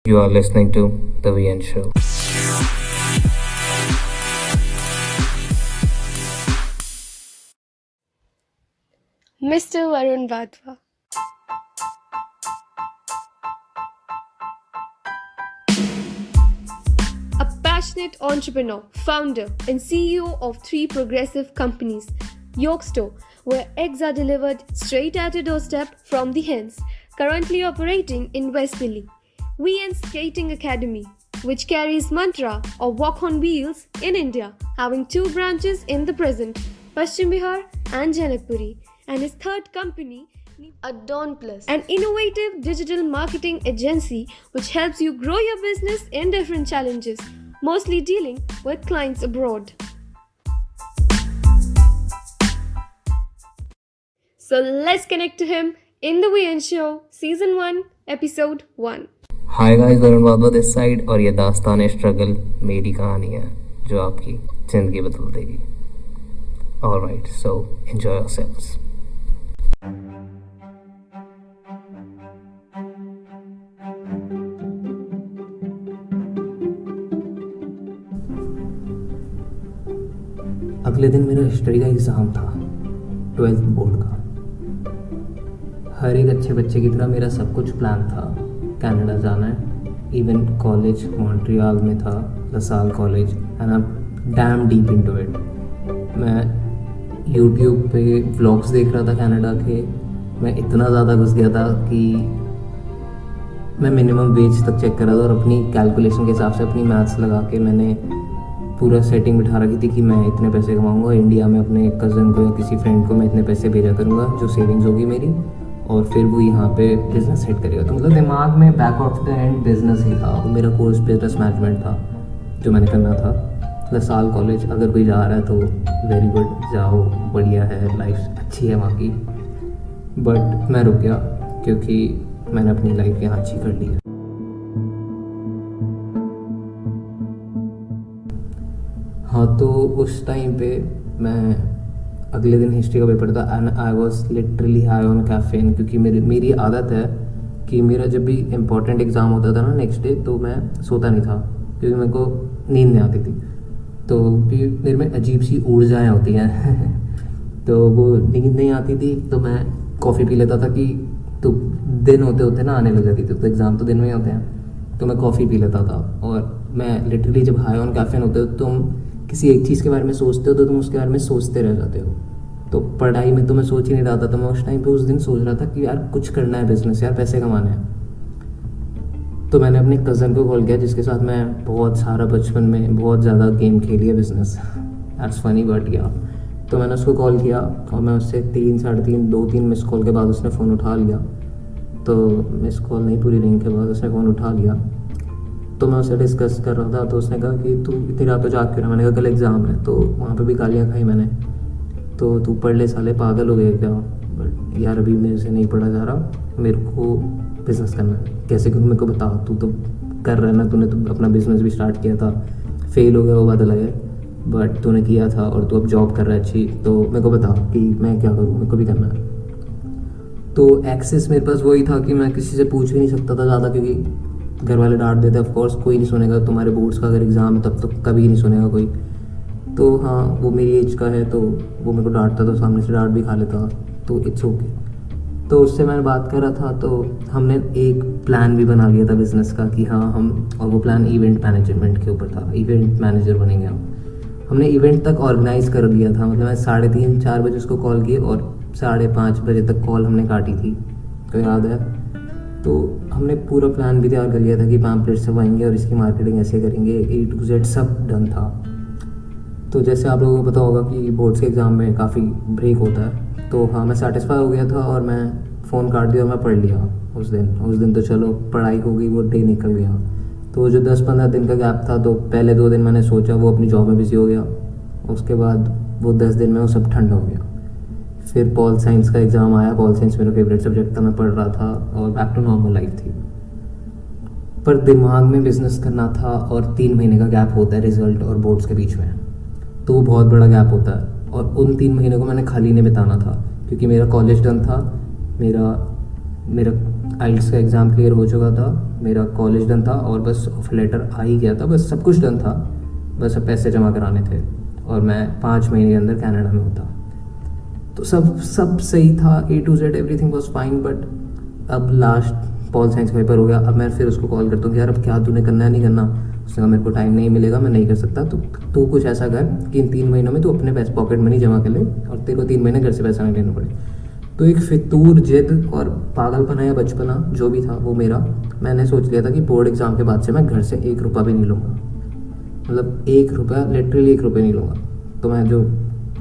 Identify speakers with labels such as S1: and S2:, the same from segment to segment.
S1: You are listening to The VN Show.
S2: Mr. Varun Wadhwa. A passionate entrepreneur, founder, and CEO of 3 progressive companies, Yorkstore, where eggs are delivered straight at your doorstep from the hens, currently operating in West Delhi. VN Skating Academy, which carries Mantra or Walk on Wheels in India, having 2 branches in the present, Paschim Bihar and Janakpuri, and his third company, Adon Plus, an innovative digital marketing agency which helps you grow your business in different challenges, mostly dealing with clients abroad. So let's connect to him in the VN Show, Season 1, Episode 1.
S1: Hi guys, Varun Wadhwa this side और ये दास्तान struggle मेरी कहानी है जो आपकी ज़िंदगी बदल देगी. Alright, so enjoy yourselves. अगले दिन मेरा हिस्ट्री का एग्ज़ाम था, 12th बोर्ड का. हर एक अच्छे बच्चे की तरह मेरा सब कुछ प्लान था. कनाडा जाना है, इवन कॉलेज मॉन्ट्रियल में था, LaSalle college, and I am damn deep into it. मैं यूट्यूब पे व्लॉग्स देख रहा था कनाडा के. मैं इतना ज़्यादा घुस गया था कि मैं मिनिमम वेज तक चेक कर रहा था और अपनी कैलकुलेशन के हिसाब से अपनी मैथ्स लगा के मैंने पूरा सेटिंग बिठा रखी थी कि मैं इतने पैसे कमाऊंगा इंडिया में, अपने कज़न को या किसी फ्रेंड को मैं इतने पैसे भेजा करूंगा जो सेविंग्स होगी मेरी, और फिर वो यहाँ पे बिज़नेस सेट करेगा. तो मतलब दिमाग में back of the end business ही था. मेरा कोर्स बिजनेस मैनेजमेंट था जो मैंने करना था. लसाल कॉलेज अगर कोई जा रहा है तो वेरी गुड, जाओ, बढ़िया है, लाइफ अच्छी है वहाँ की. बट मैं रुक गया क्योंकि मैंने अपनी लाइफ यहाँ अच्छी कर ली है. हाँ, तो उस टाइम पे मैं अगले दिन हिस्ट्री का पेपर था and I was literally high on caffeine, क्योंकि मेरी आदत है कि मेरा जब भी इम्पोर्टेंट एग्ज़ाम होता था ना नेक्स्ट डे, तो मैं सोता नहीं था क्योंकि मेरे को नींद नहीं आती थी. तो भी मेरे में अजीब सी ऊर्जाएँ होती हैं तो वो नींद नहीं आती थी तो मैं कॉफ़ी पी लेता था कि तो दिन होते होते ना आने लग जाती थी. तो एग्ज़ाम तो दिन में ही होते हैं, तो मैं कॉफ़ी पी लेता था. और मैं लिटरली जब हाई ऑन कैफीन होते हो तुम किसी एक चीज़ के बारे में सोचते हो तो तुम उसके बारे में सोचते रह जाते हो. तो पढ़ाई में तो मैं सोच ही नहीं रहा था. तो मैं उस टाइम पे उस दिन सोच रहा था कि यार कुछ करना है, बिजनेस, यार पैसे कमाने हैं. तो मैंने अपने कज़न को कॉल किया जिसके साथ मैं बहुत सारा बचपन में बहुत ज़्यादा गेम खेली है बिजनेस. दैट्स फनी बट या. तो मैंने उसको कॉल किया और मैं उससे 3, साढ़े 3, 2-3 मिस कॉल के बाद उसने फ़ोन उठा लिया. तो मिस कॉल नहीं, पूरी रिंग के बाद उसने फ़ोन उठा लिया. तो मैं उससे डिस्कस कर रहा था. तो उसने कहा कि तू इतनी रात तो जाग क्यों रहा. मैंने कहा कल एग्ज़ाम है. तो वहाँ पे भी गालियाँ खाई मैंने. तो तू पढ़ ले साले, पागल हो गए क्या. बट यार अभी मेरे से नहीं पढ़ा जा रहा, मेरे को बिज़नेस करना है. कैसे करूँ मेरे को बता. तू तो कर रहा है ना, तूने तो अपना बिज़नेस भी स्टार्ट किया था, फेल हो गया वो बात अलग है, बट तूने किया था और तू अब जॉब कर रहा है अच्छी. तो मेरे को बता कि मैं क्या करूँ, मेरे को भी करना है. तो एक्सेस मेरे पास वही था कि मैं किसी से पूछ भी नहीं सकता था ज़्यादा, क्योंकि घर वाले डांट देते. ऑफ कोर्स कोई नहीं सुनेगा, तुम्हारे बोर्ड्स का अगर एग्ज़ाम है तब तो कभी नहीं सुनेगा कोई. तो हाँ, वो मेरी एज का है तो वो मेरे को डांटता, तो सामने से डांट भी खा लेता, तो इट्स ओके. तो उससे मैंने बात कर रहा था. तो हमने एक प्लान भी बना लिया था बिज़नेस का कि हाँ हम, और वो प्लान इवेंट मैनेजमेंट के ऊपर था. इवेंट मैनेजर बनेंगे हम. हमने इवेंट तक ऑर्गेनाइज़ कर लिया था. मतलब मैं 3:30-4 बजे उसको कॉल किए और 5:30 बजे तक कॉल हमने काटी थी, तो याद है. तो हमने पूरा प्लान भी तैयार कर लिया था कि पैम्पलेट सब आएंगे और इसकी मार्केटिंग ऐसे करेंगे, A to Z सब डन था. तो जैसे आप लोगों को पता होगा कि बोर्ड्स के एग्ज़ाम में काफ़ी ब्रेक होता है. तो हाँ, मैं सेटिस्फाई हो गया था और मैं फ़ोन काट दिया और मैं पढ़ लिया उस दिन. तो चलो पढ़ाई हो गई, वो डे निकल गया. तो जो 10-15 दिन का गैप था, तो पहले 2 दिन मैंने सोचा, वो अपनी जॉब में बिजी हो गया. उसके बाद वो 10 दिन में वो सब ठंड हो गया. फिर पॉल साइंस का एग्ज़ाम आया. पॉल साइंस मेरा फेवरेट सब्जेक्ट था, मैं पढ़ रहा था और बैक टू नॉर्मल लाइफ थी. पर दिमाग में बिज़नेस करना था और 3 महीने का गैप होता है रिज़ल्ट और बोर्ड्स के बीच में, तो वो बहुत बड़ा गैप होता है. और उन 3 महीनों को मैंने खाली नहीं बिताना था क्योंकि मेरा कॉलेज डन था, मेरा आइल्स का एग्ज़ाम क्लियर हो चुका था, मेरा कॉलेज डन था और बस ऑफर लेटर आ ही गया था, बस सब कुछ डन था, बस अब पैसे जमा कराने थे और मैं 5 महीने के अंदर कनाडा में होता। तो सब सही था, A to Z everything was fine. But अब लास्ट पॉल साइंस का पेपर हो गया। अब मैं फिर उसको कॉल करता हूँ कि यार अब क्या तूने करना है नहीं करना। उसने कहा मेरे को टाइम नहीं मिलेगा, मैं नहीं कर सकता, तो तू कुछ ऐसा कर कि इन 3 महीनों में तू अपने पैसे पॉकेट मनी जमा कर ले और तेरे को 3 महीने घर से पैसा नहीं लेना पड़े। तो एक फितूर जिद और पागलपना या बचपना जो भी था वो मेरा, मैंने सोच लिया था कि बोर्ड एग्ज़ाम के बाद से मैं घर से 1 रुपया भी नहीं लूँगा, मतलब 1 रुपया, लिटरली 1 रुपये नहीं लूँगा। तो मैं जो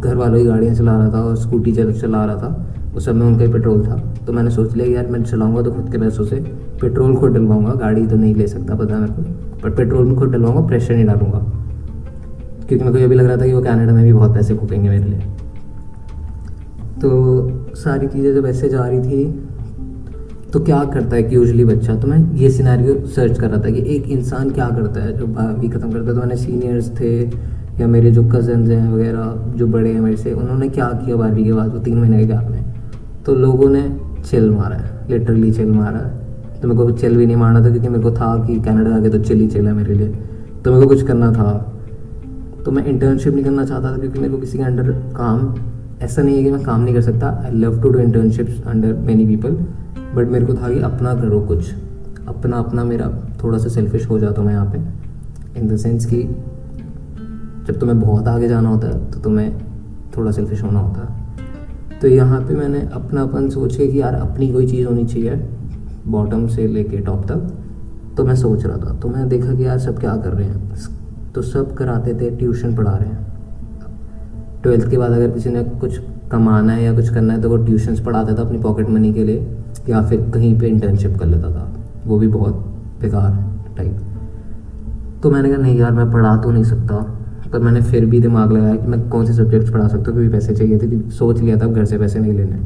S1: घर वालों की गाड़ियाँ चला रहा था और स्कूटी चला रहा था उस सब में उनका ही पेट्रोल था। तो मैंने सोच लिया यार मैं चलाऊँगा तो खुद के पैसों से पेट्रोल खुद डलवाऊँगा, गाड़ी तो नहीं ले सकता पता है मेरे को, बट पेट्रोल में खुद डलवाऊँगा, प्रेशर नहीं डालूंगा, क्योंकि मेरे को ये भी लग रहा था कि वो कनाडा में भी बहुत पैसे फूकेंगे मेरे लिए। तो सारी चीज़ें जब ऐसे जा रही थी तो क्या करता है कि यूजुअली बच्चा, तो मैं ये सिनेरियो सर्च कर रहा था कि एक इंसान क्या करता है जो 12वीं ख़त्म करता है। तो मैंने सीनियर्स थे या मेरे जो कज़न्स हैं वगैरह जो बड़े हैं मेरे से, उन्होंने क्या किया 12वीं के बाद वो 3 महीने के गैप में, तो लोगों ने चिल मारा है, लिटरली चिल मारा है। तो मेरे को चिल भी नहीं मारना था क्योंकि मेरे को था कि कनाडा आके तो चिल ही चिल है मेरे लिए, तो मेरे को कुछ करना था। तो मैं इंटर्नशिप नहीं करना चाहता था क्योंकि मेरे को किसी के अंडर काम, ऐसा नहीं है कि मैं काम नहीं कर सकता, I love to do internships under many people, but मेरे को था कि अपना करो कुछ, अपना मेरा थोड़ा सा सेल्फिश हो जाता हूँ मैं यहाँ पे, इन द सेंस कि जब तुम्हें बहुत आगे जाना होता है तो तुम्हें थोड़ा सेल्फिश होना होता है। तो यहाँ पे मैंने अपनापन सोच के कि यार अपनी कोई चीज़ होनी चाहिए बॉटम से लेके टॉप तक। तो मैं सोच रहा था, तो मैंने देखा कि यार सब क्या कर रहे हैं, तो सब कराते थे ट्यूशन पढ़ा रहे हैं। 12th के बाद अगर किसी ने कुछ कमाना है या कुछ करना है तो वो ट्यूशन्स पढ़ाता था अपनी पॉकेट मनी के लिए, या फिर कहीं पे इंटर्नशिप कर लेता था, वो भी बहुत बेकार टाइप। तो मैंने कहा नहीं यार मैं पढ़ा तो नहीं सकता, पर मैंने फिर भी दिमाग लगाया कि मैं कौन से सब्जेक्ट्स पढ़ा सकता हूँ, क्योंकि पैसे चाहिए थे, सोच लिया था घर से पैसे नहीं लेने।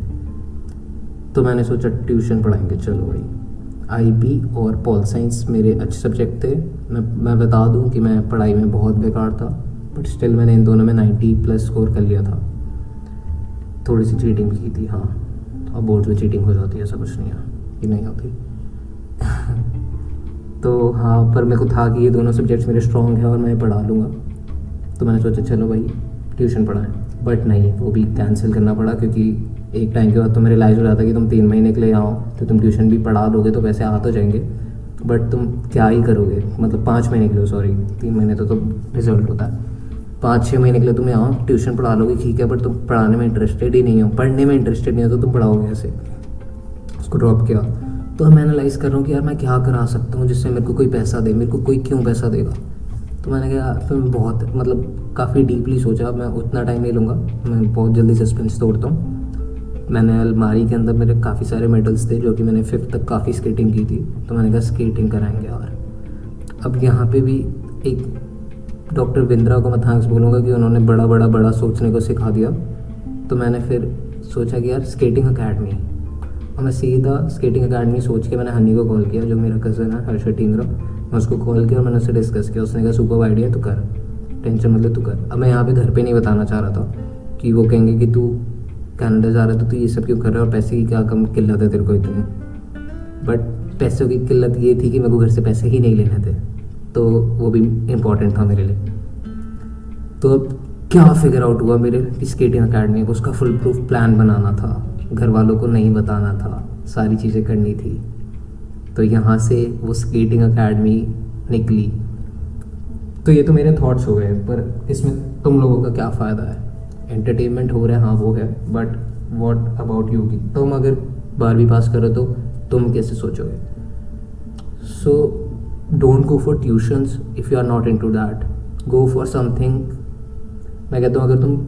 S1: तो मैंने सोचा ट्यूशन पढ़ाएंगे, चलो भाई। IB और पॉल साइंस मेरे अच्छे सब्जेक्ट थे। मैं बता दूं कि मैं पढ़ाई में बहुत बेकार था, बट स्टिल मैंने इन दोनों में 90+ स्कोर कर लिया था। थोड़ी सी चीटिंग की थी हाँ, और बोर्ड में चीटिंग हो जाती है, ऐसा कुछ नहीं है कि नहीं होती। तो हाँ, पर मेरे को था कि ये दोनों सब्जेक्ट्स मेरे स्ट्रॉन्ग हैं और मैं पढ़ा लूँगा। तो मैंने सोचा चलो भाई ट्यूशन पढ़ाएं, बट नहीं, वो भी कैंसिल करना पड़ा क्योंकि एक टाइम के बाद तो मेरे रियलाइज़ हो रहा था कि तुम 3 महीने के लिए आओ तो तुम ट्यूशन भी पढ़ा दोगे तो पैसे आ तो जाएंगे, बट तुम क्या ही करोगे, मतलब 5 महीने के लिए, सॉरी 3 महीने तो रिजल्ट होता है, 5-6 महीने के लिए तुम्हें आओ ट्यूशन पढ़ा लोगे ठीक है, बट तुम पढ़ाने में इंटरेस्टेड ही नहीं हो, पढ़ने में इंटरेस्टेड नहीं हो तो तुम पढ़ाओगे ऐसे। उसको ड्रॉप किया। तो मैं एनालाइज़ कर रहा हूँ कि यार मैं क्या करा सकता हूँ जिससे मेरे को कोई पैसा दे, मेरे को कोई क्यों पैसा देगा। तो मैंने कहा फिर मैं बहुत काफ़ी डीपली सोचा, मैं उतना टाइम नहीं लूँगा, मैं बहुत जल्दी सस्पेंस तोड़ता हूँ। मैंने अलमारी के अंदर मेरे काफ़ी सारे मेडल्स थे जो कि मैंने 5th तक काफ़ी स्केटिंग की थी, तो मैंने कहा स्केटिंग कराएंगे यार। अब यहाँ पे भी एक डॉक्टर बिंद्रा को मैं थैंक्स बोलूँगा कि उन्होंने बड़ा सोचने को सिखा दिया। तो मैंने फिर सोचा कि यार स्केटिंग अकेडमी, और मैं सीधा स्केटिंग अकेडमी सोच के मैंने हनी को कॉल किया जो मेरा कज़न है हर्षद टिंगरा। मैं उसको कॉल किया और मैंने उससे डिस्कस किया। उसने कहा सुपर आइडिया, तू कर, टेंशन मतलब तू कर। अब मैं यहाँ पे घर पे नहीं बताना चाह रहा था कि वो कहेंगे कि तू कनाडा जा रहा था तो ये सब क्यों कर रहा है और पैसे की क्या कम किल्लत है तेरे को इतनी। बट पैसों की किल्लत ये थी कि मेरे को घर से पैसे ही नहीं लेने थे, तो वो भी इम्पॉर्टेंट था मेरे लिए। तो अब क्या फिगर आउट हुआ मेरे कि स्केटिंग अकेडमी, उसका फुल प्रूफ प्लान बनाना था, घर वालों को नहीं बताना था, सारी चीज़ें करनी थी। तो यहाँ से वो स्केटिंग अकेडमी निकली। तो ये तो मेरे थॉट्स हो गए, पर इसमें तुम लोगों का क्या फ़ायदा है। एंटरटेनमेंट हो रहा है हाँ वो है, बट व्हाट अबाउट यू कि तुम अगर 12वीं पास करो तो तुम कैसे सोचोगे। So don't go for tuitions if you are not into that, go for something. मैं कहता हूँ अगर तुम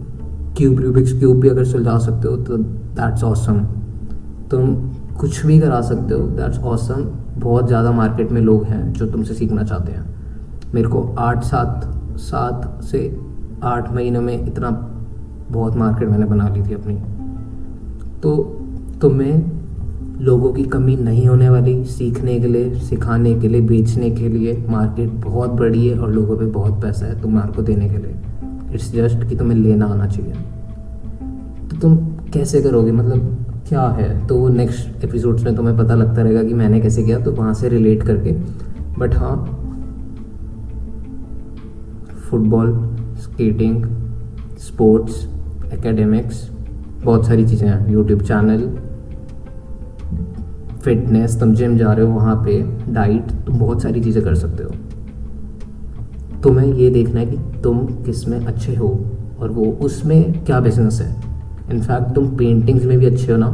S1: रूबिक्स क्यूब भी अगर सुलझा सकते हो तो दैट्स ऑसम। तुम कुछ भी करा सकते हो, दैट्स ऑसम। बहुत ज़्यादा मार्केट में लोग हैं जो तुमसे सीखना चाहते हैं। मेरे को 7 से 8 महीनों में इतना बहुत मार्केट मैंने बना ली थी अपनी। तो तुम्हें लोगों की कमी नहीं होने वाली, सीखने के लिए, सिखाने के लिए, बेचने के लिए मार्केट बहुत बड़ी है और लोगों पे बहुत पैसा है तुम्हारे को देने के लिए। इट्स जस्ट कि तुम्हें लेना आना चाहिए। तो तुम कैसे करोगे, मतलब क्या है, तो वो नेक्स्ट एपिसोड्स में तुम्हें पता लगता रहेगा कि मैंने कैसे किया, तो वहाँ से रिलेट करके। बट हाँ, फुटबॉल, स्केटिंग, स्पोर्ट्स, एकेडमिक्स, बहुत सारी चीज़ें हैं। यूट्यूब चैनल, फिटनेस, तुम जिम जा रहे हो वहाँ पे, डाइट, तुम बहुत सारी चीज़ें कर सकते हो। तुम्हें ये देखना है कि तुम किस में अच्छे हो और वो उसमें क्या बिजनेस है। इनफैक्ट तुम पेंटिंग्स में भी अच्छे हो ना,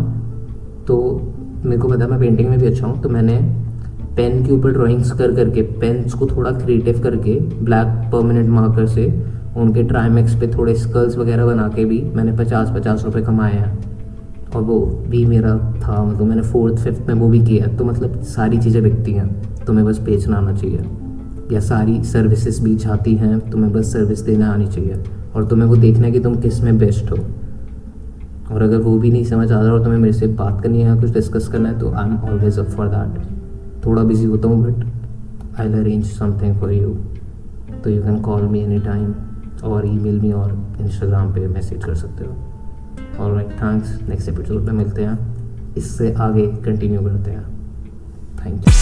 S1: तो मेरे को पता है मैं पेंटिंग में भी अच्छा हूँ, तो मैंने पेन के ऊपर ड्राइंग्स कर करके, पेन्स को थोड़ा क्रिएटिव करके ब्लैक परमानेंट मार्कर से उनके ट्राइमेक्स पे थोड़े स्कल्स वगैरह बना के भी मैंने 50-50 रुपये कमाए हैं। और वो भी मेरा था, मतलब मैंने 4th 5th में वो भी किया। तो मतलब सारी चीज़ें बिकती हैं, तुम्हें बस बेचना आना चाहिए, या सारी सर्विसेज भी चाहती हैं, तुम्हें बस सर्विस देना आनी चाहिए। और तुम्हें वो देखना है कि तुम किस में बेस्ट हो। और अगर वो भी नहीं समझ आ रहा और तुम्हें मेरे से बात करनी है या कुछ डिस्कस करना है, तो I am always up for that. थोड़ा बिजी होता हूँ but I will arrange something for you. तो you can call me any time और ईमेल मी और इंस्टाग्राम पे मैसेज कर सकते हो। Alright, thanks. नेक्स्ट एपिसोड में मिलते हैं, इससे आगे कंटिन्यू करते हैं। Thank you.